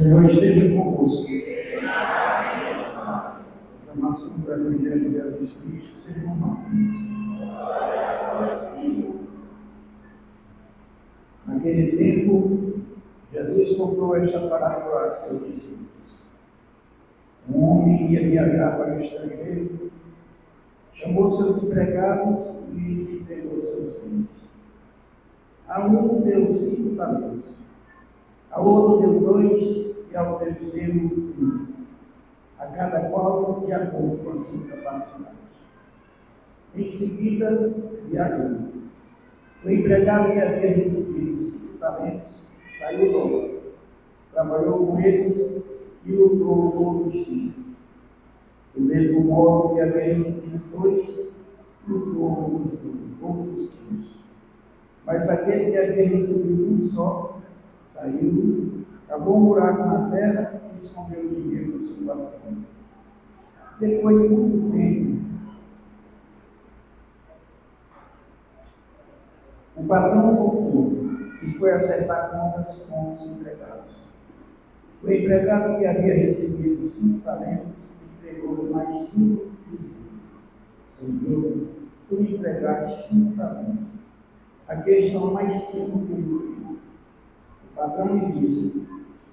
Senhor esteja convosco. Aclamação para o Evangelho de Jesus Cristo, segundo Mateus. Naquele tempo, Jesus contou esta parábola a seus discípulos. Um homem ia viajar para o estrangeiro, chamou seus empregados e lhes entregou seus bens. A um deu 5 talentos, ao outro deu 2 e ao terceiro 1, a cada qual de acordo com a sua capacidade. Em seguida, viajou. O empregado que havia recebido 5 talentos saiu logo, trabalhou com eles e lucrou com outros 5. Do mesmo modo que havia recebido 2, lucrou com outros 2. Mas aquele que havia recebido um só, saiu, cavou um buraco na terra e escondeu o dinheiro no seu patrão. Depois de muito tempo, o patrão voltou e foi acertar contas com os empregados. O empregado que havia recebido 5 talentos entregou mais 5 e disse: Senhor, tu me entregaste 5 talentos. Aqui estão mais 5 que eu lucrei. O patrão lhe disse: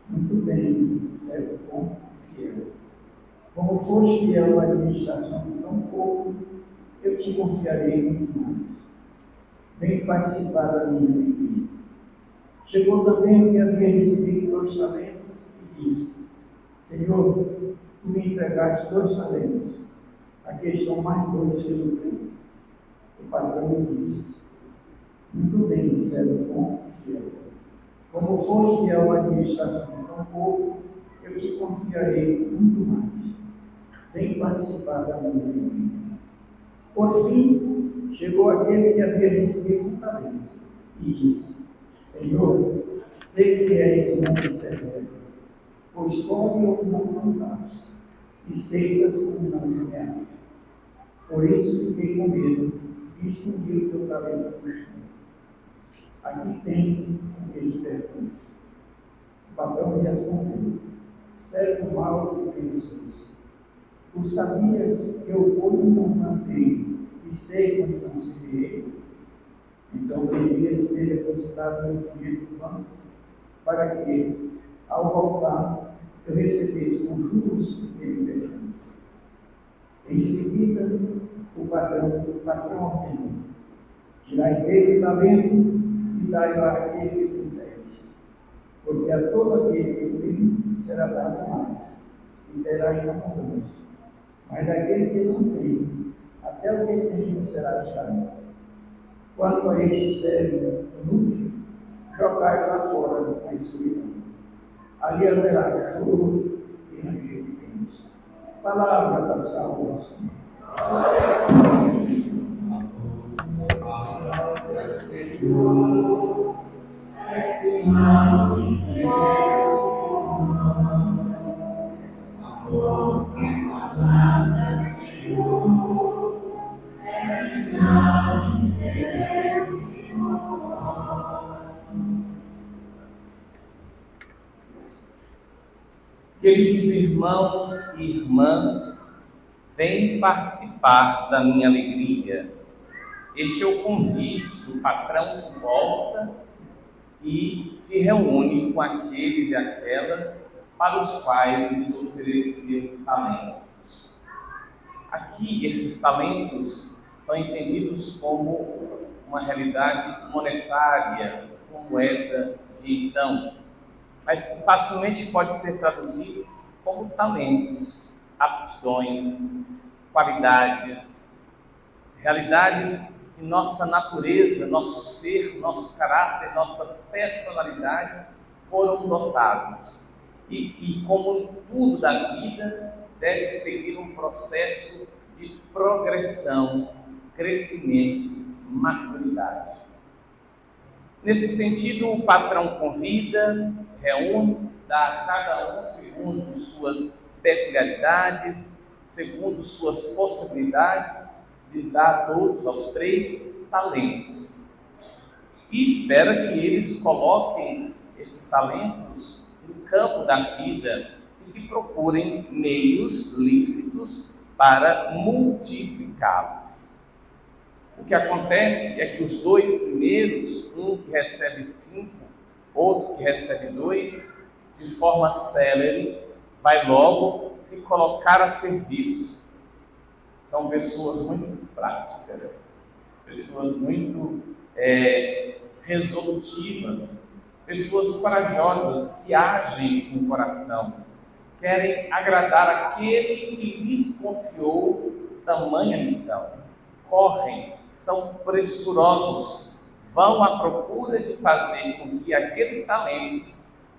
Muito bem, servo bom e fiel. Como foste fiel à administração de tão pouco, eu te confiarei muito mais. Vem participar da minha alegria. Chegou também o que havia recebido 2 talentos e disse: Senhor, tu me entregaste 2 talentos. Aqui estão mais 2 que eu lucrei. O patrão lhe disse: Muito bem, servo bom e fiel. Como foste fiel à administração de tão pouco, eu te confiarei muito mais. Vem participar da minha alegria. Por fim, chegou aquele que havia recebido 1 talento e disse: Senhor, sei que és um homem severo, pois come ou não plantares, e ceifas como não semeares. Por isso fiquei com medo e escondi o teu talento no chão. Aqui tens o que te pertence. O patrão lhe respondeu: servo mau e preguiçoso. Tu sabias que eu como não plantei e sei como não semeei? Então deverias ter depositado meu dinheiro no banco, para que, ao voltar, eu recebesse com juros o que me pertence. Em seguida, o patrão ordenou: tirai dele o talento e dai para aquele que tem 10, porque a todo aquele que tem será dado mais, e terá em abundância. Mas aquele que não tem, até o que tem será tirado. Quanto a este servo inútil, jogai lá fora na escuridão. Ali haverá choro e ranger de dentes. Palavra da salvação. Palavra, Senhor, é sinal de bênção. A vossa palavra, Senhor, é sinal de bênção. Queridos irmãos e irmãs, vem participar da minha alegria. Este é o convite do patrão que volta e se reúne com aqueles e aquelas para os quais eles ofereciam talentos. Aqui, esses talentos são entendidos como uma realidade monetária, uma moeda de então, mas que facilmente pode ser traduzido como talentos, aptidões, qualidades, realidades que nossa natureza, nosso ser, nosso caráter, nossa personalidade foram dotados e que, como em tudo da vida, deve seguir um processo de progressão, crescimento, maturidade. Nesse sentido, o patrão convida, reúne, dá a cada um segundo suas peculiaridades, segundo suas possibilidades, lhes dá a todos, aos 3, talentos. E espera que eles coloquem esses talentos no campo da vida e que procurem meios lícitos para multiplicá-los. O que acontece é que os dois primeiros, um que recebe 5, outro que recebe 2, de forma célere, vai logo se colocar a serviço. São pessoas muito práticas, pessoas muito resolutivas, pessoas corajosas que agem com o coração, querem agradar aquele que lhes confiou tamanha missão. Correm, são pressurosos, vão à procura de fazer com que aqueles talentos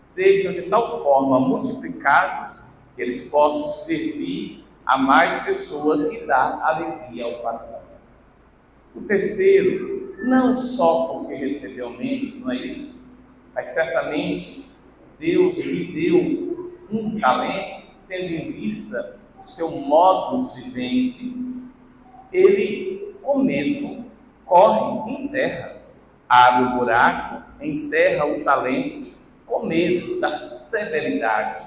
sejam de tal forma multiplicados que eles possam servir a mais pessoas e dar alegria ao patrão. O terceiro, não só porque recebeu menos, não é isso? Mas certamente Deus lhe deu um talento, tendo em vista o seu modus vivendi. Ele, com medo, corre em terra, abre o buraco, enterra o talento, com medo da severidade,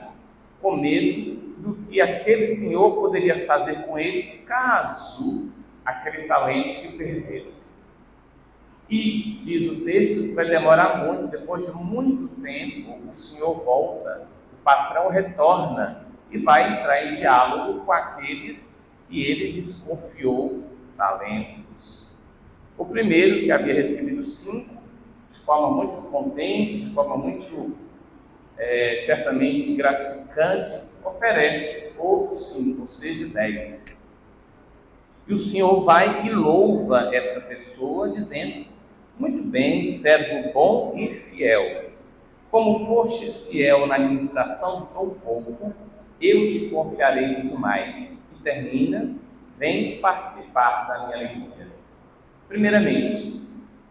com medo do que aquele senhor poderia fazer com ele caso aquele talento se perdesse. E diz o texto que vai demorar muito, depois de muito tempo o senhor volta, o patrão retorna e vai entrar em diálogo com aqueles que ele lhes confiou talentos. O primeiro, que havia recebido 5, de forma muito contente, de forma muito certamente gratificante, oferece outros 5, ou seja, 10. E o Senhor vai e louva essa pessoa, dizendo: muito bem, servo bom e fiel. Como fostes fiel na administração de tão pouco, eu te confiarei muito mais. E termina: vem participar da minha alegria. Primeiramente,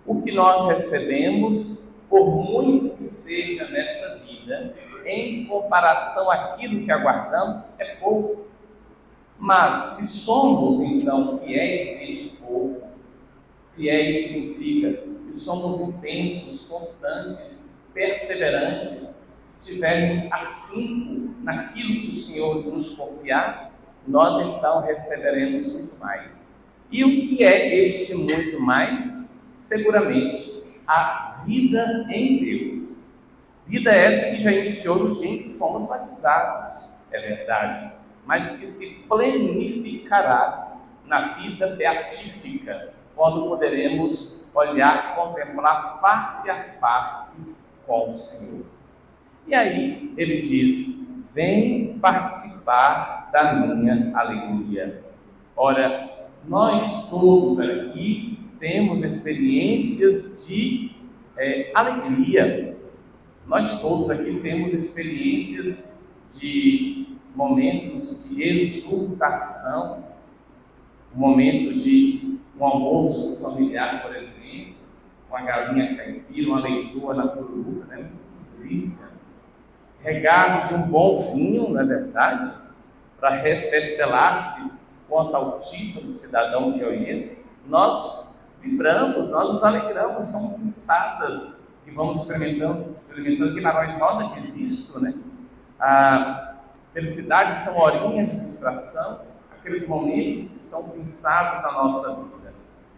o que nós recebemos, por muito que seja nessa vida, em comparação àquilo que aguardamos, é pouco. Mas se somos então fiéis neste pouco, fiéis significa se somos intensos, constantes, perseverantes, se tivermos afinco naquilo que o Senhor nos confiar, nós então receberemos muito mais. E o que é este muito mais? Seguramente a vida em Deus. Vida essa que já iniciou no dia em que fomos batizados, é verdade, mas que se plenificará na vida beatífica, quando poderemos olhar, contemplar face a face com o Senhor. E aí ele diz: vem participar da minha alegria. Ora, nós todos aqui temos experiências de alegria. Nós todos aqui temos experiências de momentos de exultação, um momento de um almoço familiar, por exemplo, uma galinha caipira, uma leitoa na pururuca, né? Delícia. Regado de um bom vinho, não é verdade? Para refestelar-se quanto ao título do cidadão que é esse, nós vibramos, nós nos alegramos, são pinçadas que vamos experimentando que na Rosa Roda diz isso, né? A felicidade são horinhas de distração, aqueles momentos que são pinçados na nossa vida.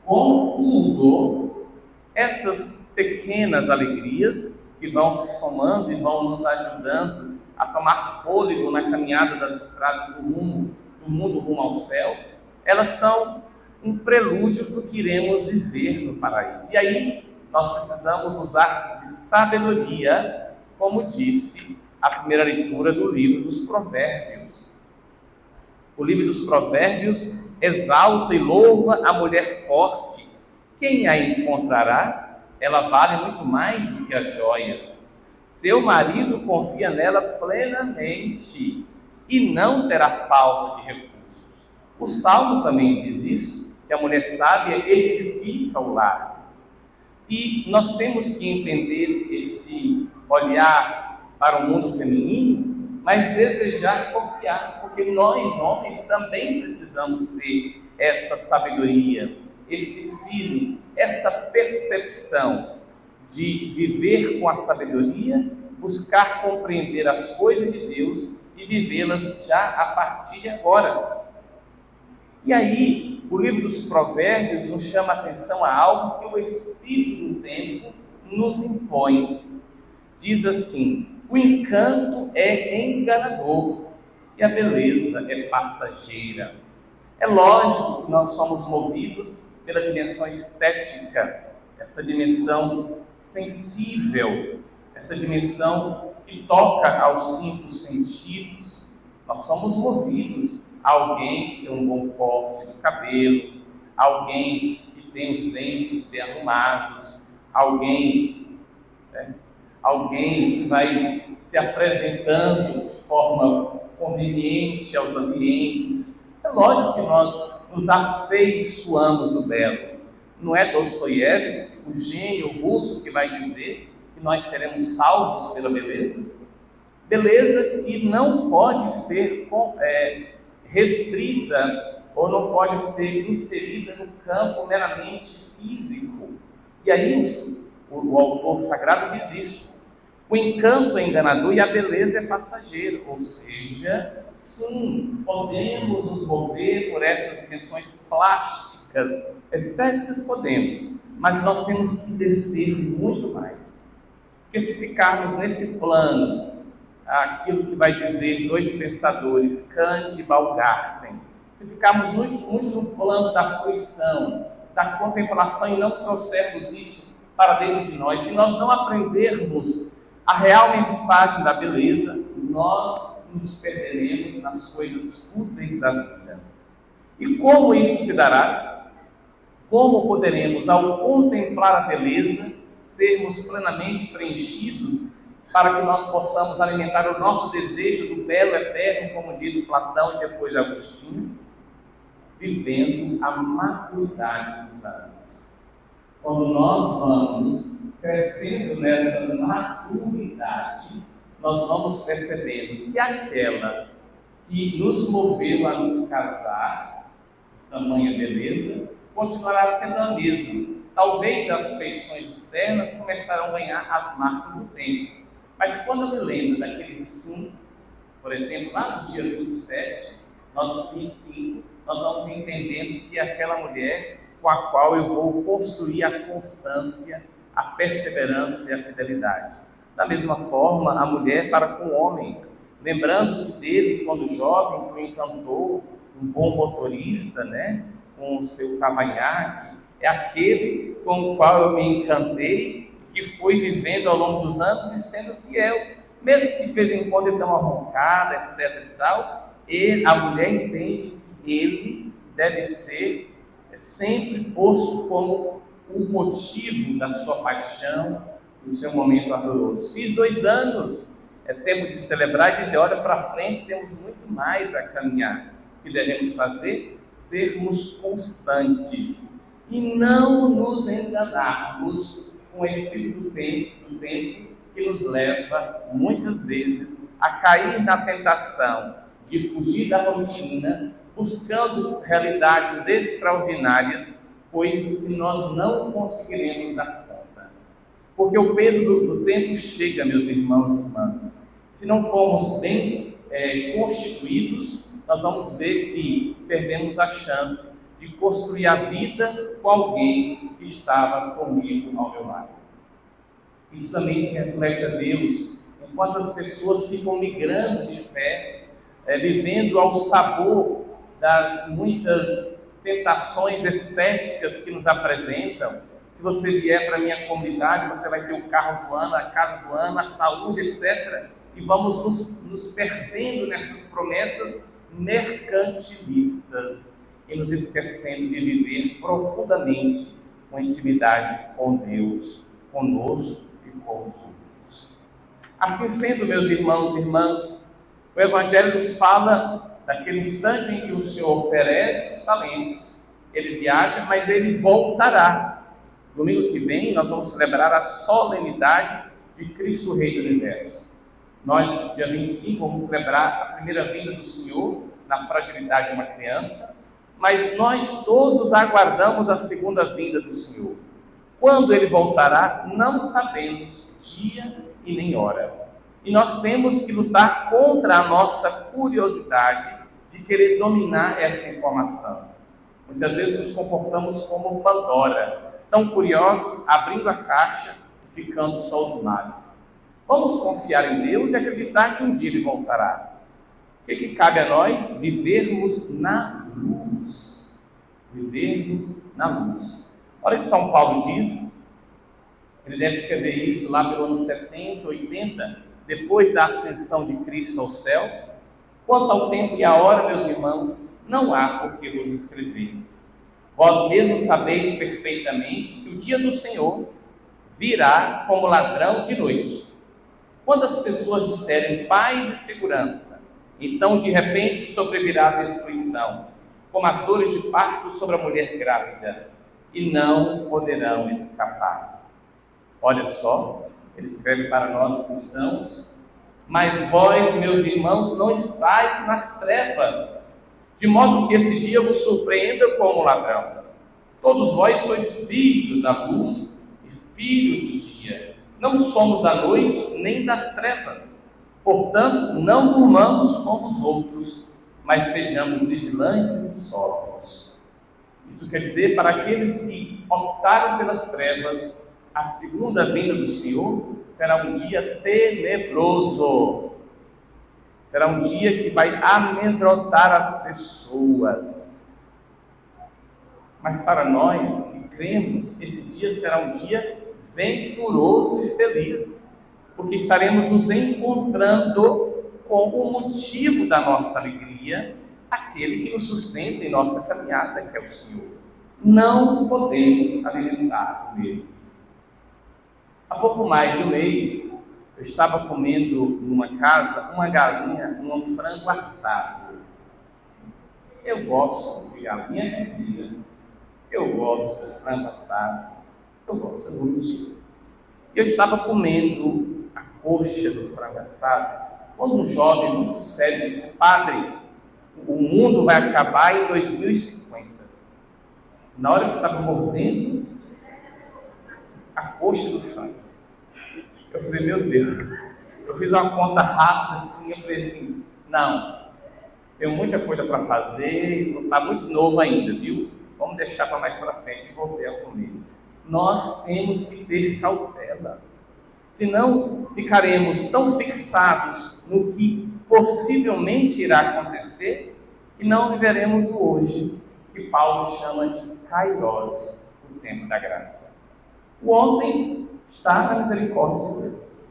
Como mudou essas pequenas alegrias que vão se somando e vão nos ajudando a tomar fôlego na caminhada das estradas do mundo rumo ao céu, elas são um prelúdio do que iremos viver no paraíso. E aí nós precisamos usar de sabedoria, como disse a primeira leitura do livro dos Provérbios. O livro dos Provérbios exalta e louva a mulher forte. Quem a encontrará? Ela vale muito mais do que as joias. Seu marido confia nela plenamente e não terá falta de recursos. O Salmo também diz isso, que a mulher sábia edifica o lar. E nós temos que entender esse olhar para o mundo feminino, mas desejar confiar, porque nós, homens, também precisamos ter essa sabedoria, esse feeling, essa percepção de viver com a sabedoria buscar compreender as coisas de Deus e vivê-las já a partir de agora. E aí, o livro dos Provérbios nos chama a atenção a algo que o Espírito do tempo nos impõe. Diz assim: o encanto é enganador e a beleza é passageira. É lógico que nós somos movidos pela dimensão estética, essa dimensão sensível, essa dimensão que toca aos 5 sentidos. Nós somos movidos a alguém que tem um bom corte de cabelo, alguém que tem os dentes bem arrumados, alguém que vai se apresentando de forma conveniente aos ambientes. É lógico que nós nos afeiçoamos do belo. Não é Dostoiévski, o gênio russo, que vai dizer que nós seremos salvos pela beleza? Beleza que não pode ser restrita ou não pode ser inserida no campo meramente físico. E aí o autor sagrado diz isso: o encanto é enganador e a beleza é passageira. Ou seja, sim, podemos nos mover por essas dimensões plásticas, estéticas podemos, mas nós temos que descer muito mais. Porque se ficarmos nesse plano, aquilo que vai dizer 2 pensadores, Kant e Baumgarten, se ficarmos muito no plano da fruição, da contemplação e não trouxermos isso para dentro de nós, se nós não aprendermos a real mensagem da beleza, nós nos perderemos nas coisas fúteis da vida. E como isso se dará? Como poderemos, ao contemplar a beleza, sermos plenamente preenchidos para que nós possamos alimentar o nosso desejo do belo eterno, como diz Platão e depois Agostinho, vivendo a maturidade dos anos. Quando nós vamos crescendo nessa maturidade, nós vamos percebendo que aquela que nos moveu a nos casar, de tamanha beleza, continuará sendo a mesma. Talvez as feições externas começarão a ganhar as marcas do tempo. Mas quando eu me lembro daquele 5, por exemplo, lá no dia 27, nós vamos entendendo que aquela mulher com a qual eu vou construir a constância, a perseverança e a fidelidade. Da mesma forma, a mulher para com o homem, lembrando-se dele quando jovem, que o encantou, um bom motorista, né, com o seu cavanhaque, é aquele com o qual eu me encantei, que fui vivendo ao longo dos anos e sendo fiel, mesmo que de vez em quando ele dê uma roncada, etc e tal, a mulher entende que ele deve ser sempre posto como o motivo da sua paixão, do seu momento ardoroso. Fiz 2 anos, é tempo de celebrar e dizer: olha para frente, temos muito mais a caminhar. O que devemos fazer? Sermos constantes e não nos enganarmos com o espírito do tempo que nos leva, muitas vezes, a cair na tentação de fugir da rotina, buscando realidades extraordinárias, coisas que nós não conseguiremos dar conta. Porque o peso do tempo chega, meus irmãos e irmãs. Se não formos bem constituídos, nós vamos ver que perdemos a chance de construir a vida com alguém que estava comigo ao meu lado. Isso também se reflete a Deus, enquanto as pessoas ficam migrando de fé, vivendo ao sabor das muitas tentações estéticas que nos apresentam. Se você vier para a minha comunidade, você vai ter o carro do ano, a casa do ano, a saúde, etc. E vamos nos perdendo nessas promessas mercantilistas e nos esquecendo de viver profundamente com intimidade com Deus, conosco e com os outros. Assim sendo, meus irmãos e irmãs, o Evangelho nos fala daquele instante em que o Senhor oferece os talentos. Ele viaja, mas ele voltará. Domingo que vem nós vamos celebrar a solenidade de Cristo Rei do Universo. Nós, dia 25, vamos celebrar a primeira vinda do Senhor na fragilidade de uma criança, mas nós todos aguardamos a segunda vinda do Senhor. Quando ele voltará, não sabemos dia e nem hora. E nós temos que lutar contra a nossa curiosidade de querer dominar essa informação. Muitas vezes nos comportamos como Pandora, tão curiosos, abrindo a caixa e ficando só os males. Vamos confiar em Deus e acreditar que um dia Ele voltará. O que cabe a nós? Vivermos na luz. Vivermos na luz. Olha o que São Paulo diz. Ele deve escrever isso lá pelo ano 70, 80, depois da ascensão de Cristo ao céu. Quanto ao tempo e à hora, meus irmãos, não há por que vos escrever. Vós mesmos sabeis perfeitamente que o dia do Senhor virá como ladrão de noite. Quando as pessoas disserem paz e segurança, então de repente sobrevirá a destruição, como as dores de parto sobre a mulher grávida, e não poderão escapar. Olha só, ele escreve para nós cristãos: mas vós, meus irmãos, não estáis nas trevas, de modo que esse dia vos surpreenda como ladrão. Todos vós sois filhos da luz e filhos do dia. Não somos da noite nem das trevas. Portanto, não durmamos como os outros, mas sejamos vigilantes e sóbrios. Isso quer dizer, para aqueles que optaram pelas trevas, a segunda vinda do Senhor será um dia tenebroso. Será um dia que vai amedrontar as pessoas. Mas para nós que cremos, esse dia será um dia venturoso e feliz, porque estaremos nos encontrando com o motivo da nossa alegria, aquele que nos sustenta em nossa caminhada, que é o Senhor. Não podemos alimentar dele. Há pouco mais de um mês, eu estava comendo numa casa uma galinha, um frango assado. Eu gosto de galinha caipira, eu gosto de frango assado, eu gosto de mentir. Eu estava comendo a coxa do frango assado, quando um jovem muito sério disse: padre, o mundo vai acabar em 2050. Na hora que eu estava mordendo a coxa do frango, eu falei: meu Deus. Eu fiz uma conta rápida assim, eu falei assim: não, tenho muita coisa para fazer, está muito novo ainda, viu? Vamos deixar para mais para frente e voltei a comer. Nós temos que ter cautela, senão ficaremos tão fixados no que possivelmente irá acontecer que não viveremos o hoje, que Paulo chama de kairos, o tempo da graça. O ontem está na misericórdia de Deus.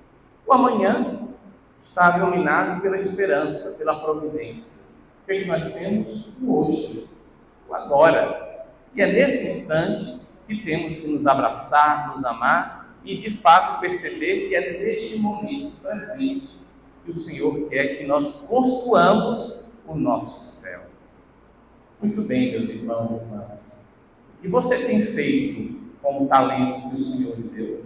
O amanhã está iluminado pela esperança, pela providência. O que nós temos? O hoje, o agora. E é nesse instante que temos que nos abraçar, nos amar e de fato perceber que é neste momento presente que o Senhor quer que nós construamos o nosso céu. Muito bem, meus irmãos e irmãs. O que você tem feito com o talento que o Senhor lhe deu?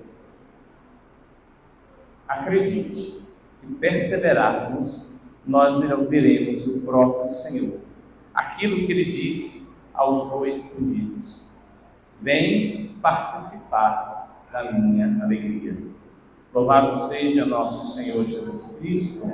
Acredite, se perseverarmos, nós veremos o próprio Senhor. Aquilo que Ele disse aos dois primeiros: vem participar da minha alegria. Louvado seja nosso Senhor Jesus Cristo.